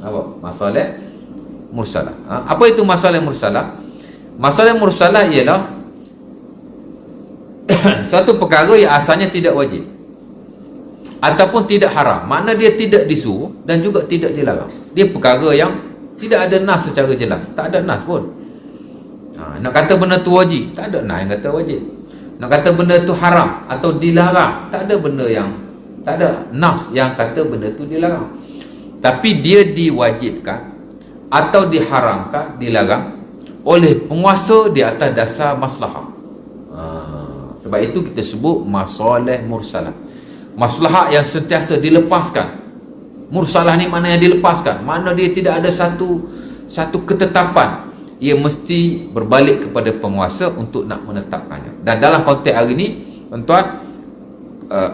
Apa? Masalah mursalah. Apa itu masalah mursalah? Masalah mursalah ialah suatu perkara yang asalnya tidak wajib ataupun tidak haram. Makna dia tidak disuruh dan juga tidak dilarang. Dia perkara yang tidak ada nas secara jelas. Tak ada nas pun. Nak kata benda tu wajib, tak ada nas yang kata wajib. Nak kata benda tu haram atau dilarang, tak ada benda yang, tak ada nas yang kata benda tu dilarang. Tapi dia diwajibkan atau diharamkan, dilarang oleh penguasa di atas dasar maslahah. Sebab itu kita sebut masalah mursalah. Maslahah yang sentiasa dilepaskan. Mursalah ni mana yang dilepaskan? Mana dia tidak ada satu ketetapan. Ia mesti berbalik kepada penguasa untuk nak menetapkannya. Dan dalam konteks hari ini, tuan-tuan,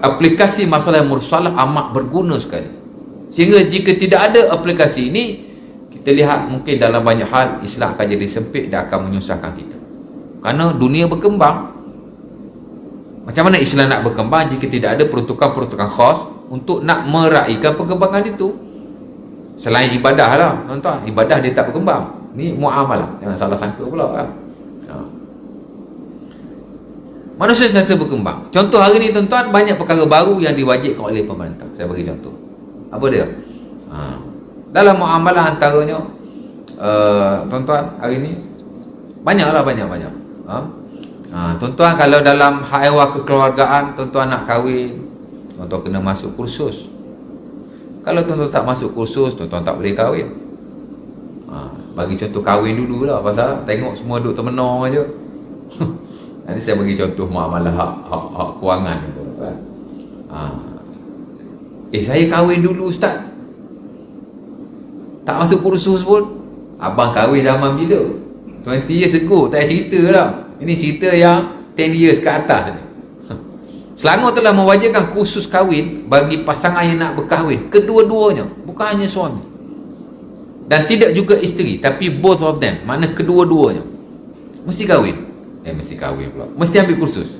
aplikasi masalah mursalah amat berguna sekali. Sehingga jika tidak ada aplikasi ini, kita lihat mungkin dalam banyak hal Islam akan jadi sempit dan akan menyusahkan kita. Kerana dunia berkembang. Macam mana Islam nak berkembang jika tidak ada peruntukan-peruntukan khas untuk nak meraihkan perkembangan itu? Selain ibadah lah, tuan-tuan. Ibadah dia tak berkembang. Ni muamalah. Jangan salah sangka pula kan. Manusia sentiasa berkembang. Contoh hari ni, tuan-tuan, banyak perkara baru yang diwajibkan oleh pemerintah. Saya bagi contoh. Apa dia? Dalam muamalah antaranya, tuan-tuan, hari ni banyaklah, banyak. Tuan-tuan, kalau dalam hak ehwal kekeluargaan, tuan-tuan nak kahwin, tuan-tuan kena masuk kursus. Kalau tuan-tuan tak masuk kursus, tuan-tuan tak boleh kahwin. Bagi contoh kahwin dulu lah, pasal tengok semua duduk termenung aja. Nanti saya bagi contoh muamalah hak kewangan kan. Saya kahwin dulu ustaz, tak masuk kursus pun. Abang kahwin zaman bila? 20 years ago. Tak payah cerita lah. Ini cerita yang 10 years ke atas ni. Selangor telah mewajibkan kursus kahwin bagi pasangan yang nak berkahwin, kedua-duanya, bukan hanya suami. Dan tidak juga isteri, tapi both of them, makna kedua-duanya mesti kahwin. Mesti kahwin pula, mesti ambil kursus.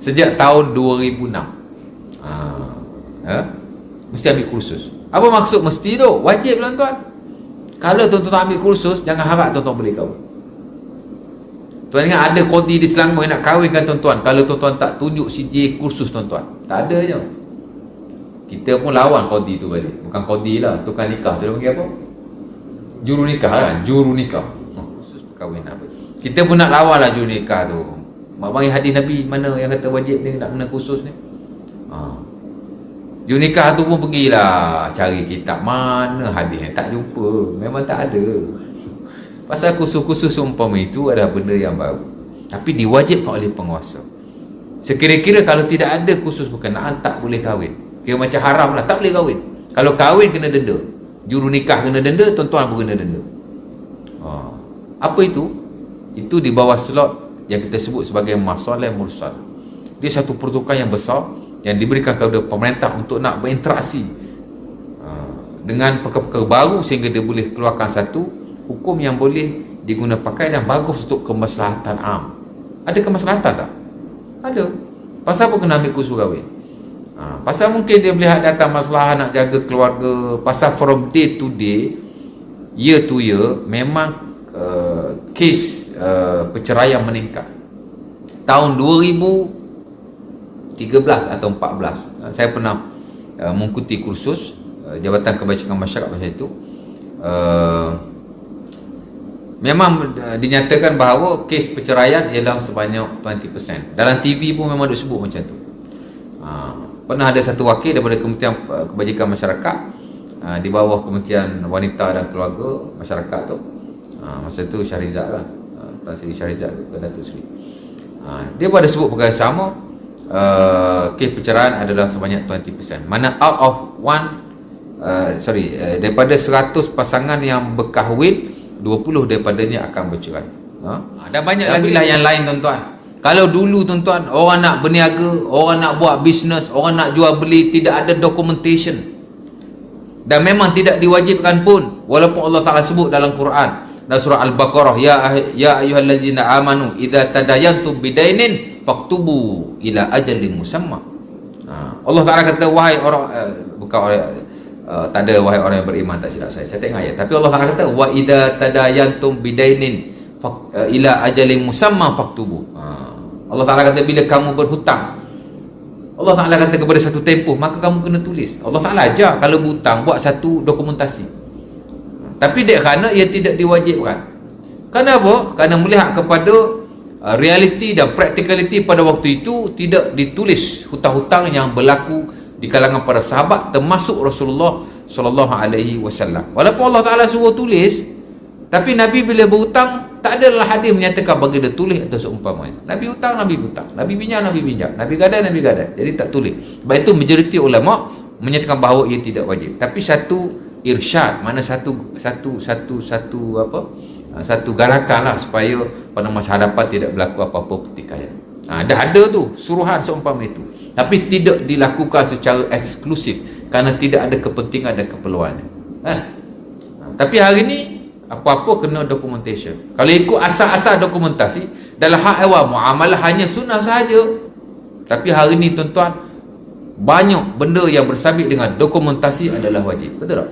Sejak tahun 2006 mesti ambil kursus. Apa maksud mesti tu? Wajib lah tuan. Kalau tuan-tuan ambil kursus, jangan harap tuan-tuan boleh kahwin. Tuan ingat ada qadi di Selangor yang nak kahwinkan tuan-tuan, kalau tuan-tuan tak tunjuk CJ kursus tuan-tuan, tak ada je. Kita pun lawan qadi tu balik. Bukan qadi lah, tukang nikah tu dia panggil apa? Juru nikah kan? Juru nikah. Khusus perkahwinan. Kita pun nak lawan lah juru nikah tu. Mak bagi hadis Nabi mana yang kata wajib ni nak kena khusus ni? Juru nikah tu pun pergilah cari kitab, mana hadis yang tak jumpa. Memang tak ada. Pasal khusus-khusus umpama itu adalah benda yang baru, tapi diwajibkan oleh penguasa. Sekira-kira kalau tidak ada khusus berkenaan, tak boleh kahwin. Kira macam haram lah, tak boleh kahwin. Kalau kahwin kena denda. Juru nikah kena denda, tuan-tuan pun kena denda. Apa itu? Itu di bawah slot yang kita sebut sebagai masalah mursal. Dia satu peruntukan yang besar yang diberikan kepada pemerintah untuk nak berinteraksi dengan perkara-perkara baru, sehingga dia boleh keluarkan satu hukum yang boleh diguna pakai dan bagus untuk kemaslahatan am. Ada kemaslahatan tak? Ada. Pasal apa kena ambil kursus kahwin? Pasal mungkin dia melihat datang masalah nak jaga keluarga. Pasal from day to day, year to year, memang kes perceraian meningkat. Tahun 2013 atau 14, saya pernah mengikuti kursus Jabatan Kebajikan Masyarakat macam itu. Memang dinyatakan bahawa kes perceraian ialah sebanyak 20%. Dalam TV pun memang disebut macam tu. Pernah ada satu wakil daripada Kementerian Kebajikan Masyarakat di bawah Kementerian Wanita dan Keluarga Masyarakat tu, masa tu Syahrizad kan, Tan Sri Syahrizad ke Datuk Seri, dia pun ada sebut perkara sama. Kes perceraian adalah sebanyak 20%. Mana out of daripada 100 pasangan yang berkahwin, 20 daripadanya akan bercerai. Dan banyak lagi lah yang lain tuan-tuan. Kalau dulu tuan-tuan, orang nak berniaga, orang nak buat bisnes, orang nak jual beli, tidak ada documentation. Dan memang tidak diwajibkan pun, walaupun Allah Ta'ala sebut dalam Quran, dalam surah Al-Baqarah, ya ayyuhallazina amanu idza tadayantum bidainin faktubu ila ajalin musamma. Allah Ta'ala kata, wahai orang, tak ada wahai orang yang beriman, tak silap saya tengok ayat. Tapi Allah Taala kata wa idza tadayantum bidainin ila ajalin musamma faktubu. Allah Taala kata bila kamu berhutang, Allah Taala kata kepada satu tempoh, maka kamu kena tulis. Allah Taala ajar kalau berhutang buat satu dokumentasi. Tapi dia kerana ia tidak diwajibkan. Kenapa? Kerana melihat kepada realiti dan practicality pada waktu itu, tidak ditulis hutang-hutang yang berlaku di kalangan para sahabat termasuk Rasulullah sallallahu alaihi wasallam. Walaupun Allah Taala suruh tulis, tapi Nabi bila berhutang tak adalah hadis menyatakan bagi dia tulis atau seumpamanya. Nabi hutang, Nabi hutang. Nabi pinjam, Nabi pinjam. Nabi gadai, Nabi gadai. Jadi tak tulis. Sebab itu majoriti ulama menyatakan bahawa ia tidak wajib. Tapi satu irsyad, mana satu galakan lah supaya pada masa hadapan tidak berlaku apa-apa pertikaian. Ada tu suruhan seumpama itu. Tapi tidak dilakukan secara eksklusif kerana tidak ada kepentingan dan keperluan. Tapi hari ni apa-apa kena documentation. Kalau ikut asal-asal dokumentasi dalam hak awal muamalah hanya sunnah sahaja. Tapi hari ni tuan-tuan, banyak benda yang bersabit dengan dokumentasi adalah wajib. Betul tak?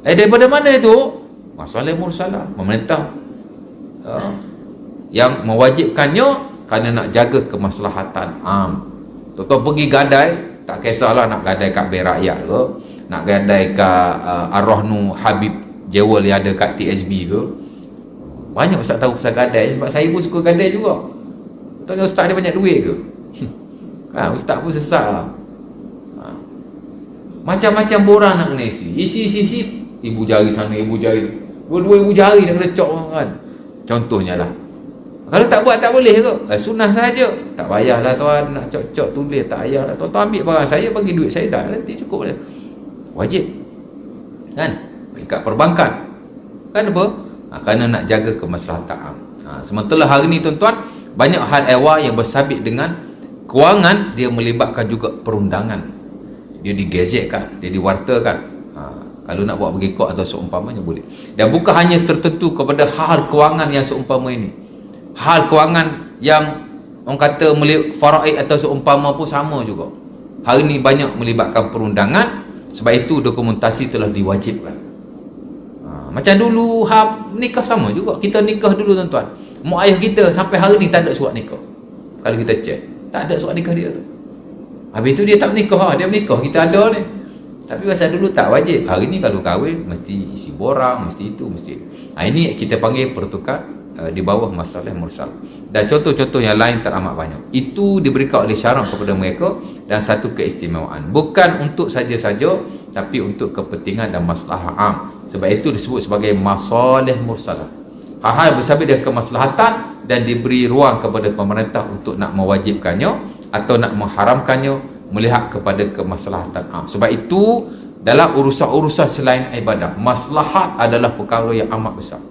Daripada mana itu? Masalah mursalah. Pemerintah yang mewajibkannya kerana nak jaga kemaslahatan am. Tuan-tuan pergi gadai, tak kisahlah nak gadai kat Bank Rakyat ke, nak gadai kat Ar-Rahnu Habib Jewel yang ada kat TSB ke. Banyak ustaz tahu pasal gadai, sebab saya pun suka gadai juga. Tuan-tuan, ustaz dia banyak duit ke? Ustaz pun sesak lah. Macam-macam borang nak kena isi ibu jari sana, ibu jari, dua-dua ibu jari nak kena cok kan. Contohnya lah, kalau tak buat tak boleh ke? Sunnah sahaja. Tak payahlah tuan nak cok-cok tulis, tak payahlah. Tuan ambil barang saya, bagi duit saya dah, nanti cukup dah. Wajib kan? Dekat perbankan kan apa? Kerana nak jaga kemaslahatan am. Sementara hari ni tuan-tuan, banyak hal ehwal yang bersabit dengan kewangan, dia melibatkan juga perundangan. Dia digazetkan, dia diwartakan. Kalau nak buat bagi kod atau seumpamanya boleh. Dan bukan hanya tertentu kepada hal kewangan yang seumpama ini. Hal kewangan yang orang kata faraid atau seumpama pun sama juga. Hari ini banyak melibatkan perundangan. Sebab itu dokumentasi telah diwajibkan. Macam dulu nikah sama juga. Kita nikah dulu tuan-tuan. Mak ayah kita sampai hari ni tak ada surat nikah. Kalau kita cek, tak ada surat nikah dia tu. Habis tu dia tak menikah, dia menikah, kita ada ni. Tapi masa dulu tak wajib. Hari ni kalau kahwin mesti isi borang, mesti itu, mesti itu. Ini kita panggil pertukar di bawah masalah mursal. Dan contoh-contoh yang lain teramat banyak. Itu diberikan oleh syarah kepada mereka dan satu keistimewaan. Bukan untuk saja-saja, tapi untuk kepentingan dan masalah am. Sebab itu disebut sebagai masalah mursalah. Hal-hal yang bersabit dengan kemaslahatan dan diberi ruang kepada pemerintah untuk nak mewajibkannya atau nak mengharamkannya melihat kepada kemaslahatan am. Sebab itu dalam urusan-urusan selain ibadah, maslahat adalah perkara yang amat besar.